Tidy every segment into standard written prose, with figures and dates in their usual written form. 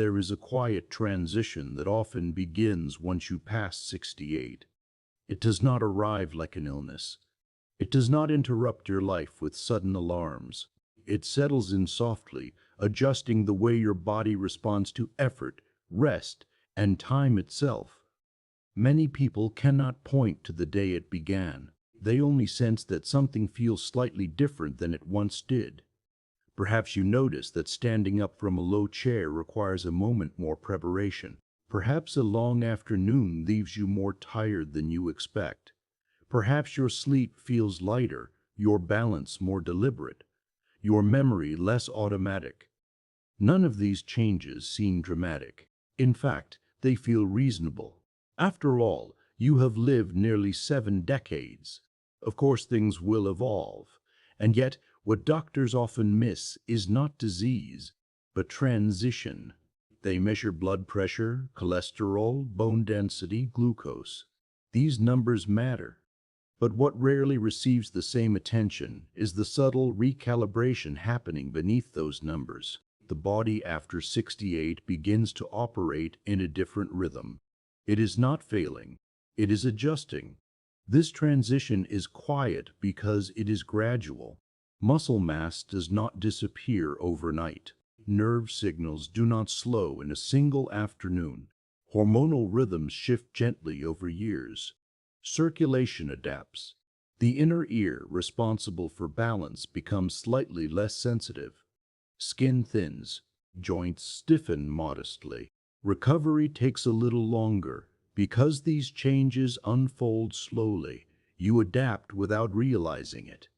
there is a quiet transition that often begins once you pass 68. It does not arrive like an illness. It does not interrupt your life with sudden alarms. It settles in softly, adjusting the way your body responds to effort, rest, and time itself. Many people cannot point to the day it began. They only sense that something feels slightly different than it once did. Perhaps you notice that standing up from a low chair requires a moment more preparation. Perhaps a long afternoon leaves you more tired than you expect. Perhaps your sleep feels lighter, your balance more deliberate, your memory less automatic. None of these changes seem dramatic. In fact, they feel reasonable. After all, you have lived nearly 7 decades. Of course, things will evolve. And yet, what doctors often miss is not disease, but transition. They measure blood pressure, cholesterol, bone density, glucose. These numbers matter. But what rarely receives the same attention is the subtle recalibration happening beneath those numbers. The body after 68 begins to operate in a different rhythm. It is not failing, it is adjusting. This transition is quiet because it is gradual. Muscle mass does not disappear overnight. Nerve signals do not slow in a single afternoon. Hormonal rhythms shift gently over years. Circulation adapts. The inner ear, responsible for balance, becomes slightly less sensitive. Skin thins. Joints stiffen modestly. Recovery takes a little longer. Because these changes unfold slowly, you adapt without realizing it.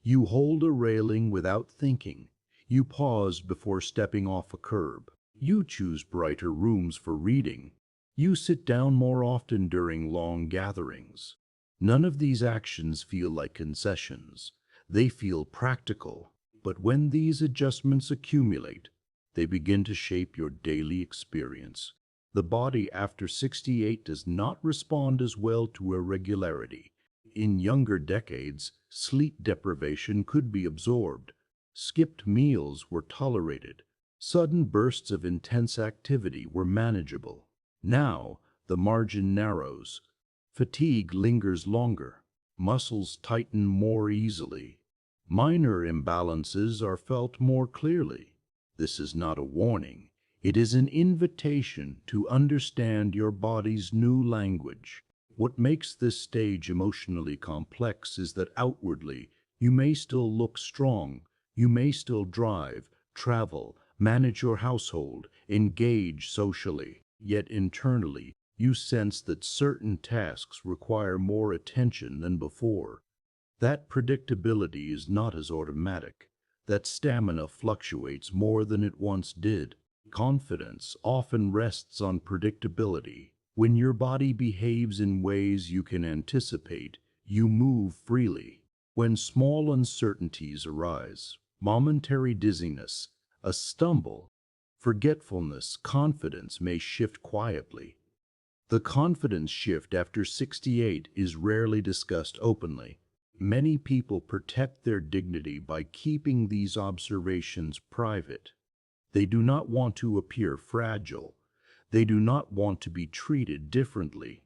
You hold a railing without thinking. You pause before stepping off a curb. You choose brighter rooms for reading. You sit down more often during long gatherings. None of these actions feel like concessions. They feel practical. But when these adjustments accumulate, they begin to shape your daily experience. The body after 68 does not respond as well to irregularity. In younger decades, sleep deprivation could be absorbed. Skipped meals were tolerated. Sudden bursts of intense activity were manageable. Now, the margin narrows. Fatigue lingers longer. Muscles tighten more easily. Minor imbalances are felt more clearly. This is not a warning. It is an invitation to understand your body's new language. What makes this stage emotionally complex is that outwardly, you may still look strong. You may still drive, travel, manage your household, engage socially. Yet internally, you sense that certain tasks require more attention than before. That predictability is not as automatic. That stamina fluctuates more than it once did. Confidence often rests on predictability. When your body behaves in ways you can anticipate, you move freely. When small uncertainties arise, momentary dizziness, a stumble, forgetfulness, confidence may shift quietly. The confidence shift after 68 is rarely discussed openly. Many people protect their dignity by keeping these observations private. They do not want to appear fragile. They do not want to be treated differently.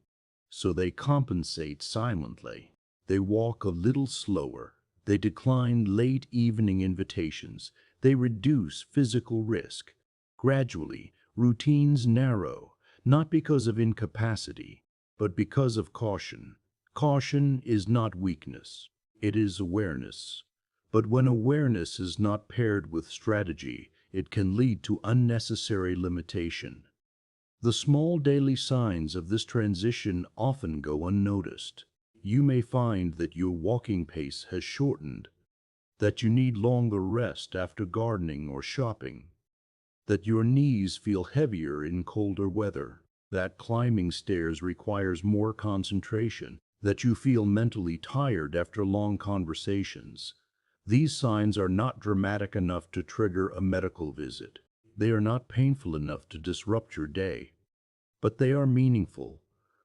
So they compensate silently. They walk a little slower. They decline late evening invitations. They reduce physical risk. Gradually, routines narrow, not because of incapacity, but because of caution. Caution is not weakness. It is awareness. But when awareness is not paired with strategy, it can lead to unnecessary limitation. The small daily signs of this transition often go unnoticed. You may find that your walking pace has shortened, that you need longer rest after gardening or shopping, that your knees feel heavier in colder weather, that climbing stairs requires more concentration, that you feel mentally tired after long conversations. These signs are not dramatic enough to trigger a medical visit. They are not painful enough to disrupt your day. But they are meaningful.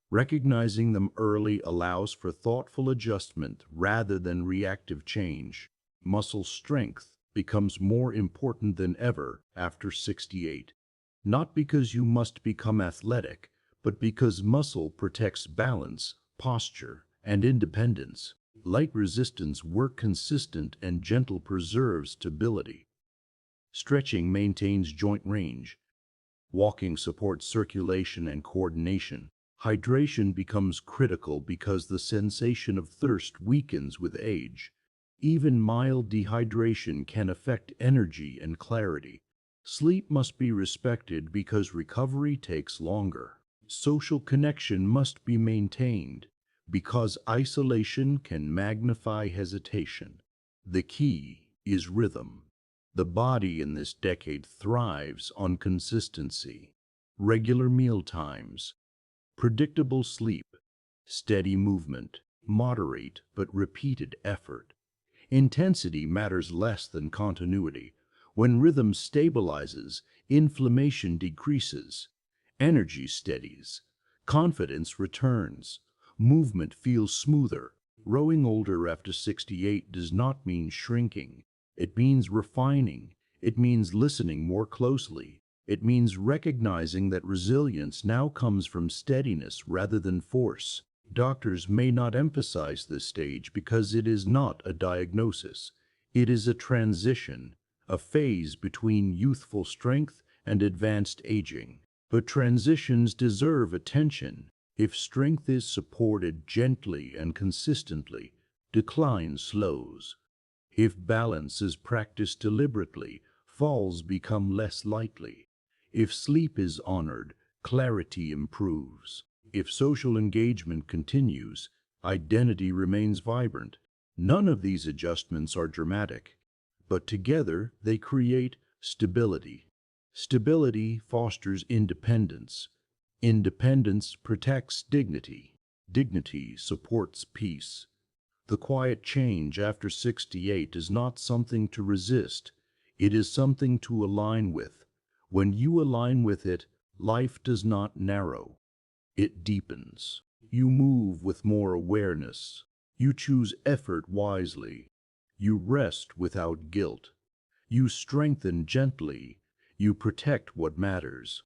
Recognizing them early allows for thoughtful adjustment rather than reactive change. Muscle strength becomes more important than ever after 68. not because you must become athletic, but because muscle protects balance, posture, and independence. Light resistance work consistent and gentle preserves stability. Stretching maintains joint range. Walking supports circulation and coordination. Hydration becomes critical because the sensation of thirst weakens with age. Even mild dehydration can affect energy and clarity. Sleep must be respected because recovery takes longer. Social connection must be maintained because isolation can magnify hesitation. The key is rhythm. The body in this decade thrives on consistency, regular meal times, predictable sleep, steady movement, moderate but repeated effort. Intensity matters less than continuity. When rhythm stabilizes, inflammation decreases, energy steadies, confidence returns, movement feels smoother. Growing older after 68 does not mean shrinking. It means refining. It means listening more closely. It means recognizing that resilience now comes from steadiness rather than force. Doctors may not emphasize this stage because it is not a diagnosis. It is a transition, a phase between youthful strength and advanced aging. But transitions deserve attention. If strength is supported gently and consistently, decline slows. If balance is practiced deliberately, falls become less likely. If sleep is honored, clarity improves. If social engagement continues, identity remains vibrant. None of these adjustments are dramatic, but together they create stability. Stability fosters independence. Independence protects dignity. Dignity supports peace. The quiet change after 68 is not something to resist. It is something to align with. When you align with it, life does not narrow. It deepens. You move with more awareness. You choose effort wisely. You rest without guilt. You strengthen gently. You protect what matters.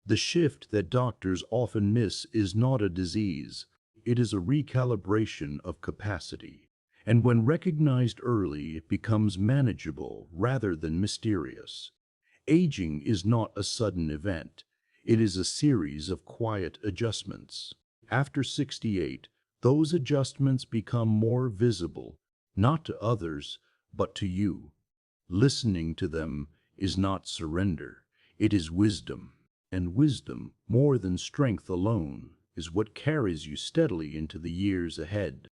The shift that doctors often miss is not a disease. It is a recalibration of capacity. And when recognized early, it becomes manageable rather than mysterious. Aging is not a sudden event. It is a series of quiet adjustments. After 68, those adjustments become more visible, not to others, but to you. Listening to them is not surrender, it is wisdom. And wisdom, more than strength alone, is what carries you steadily into the years ahead.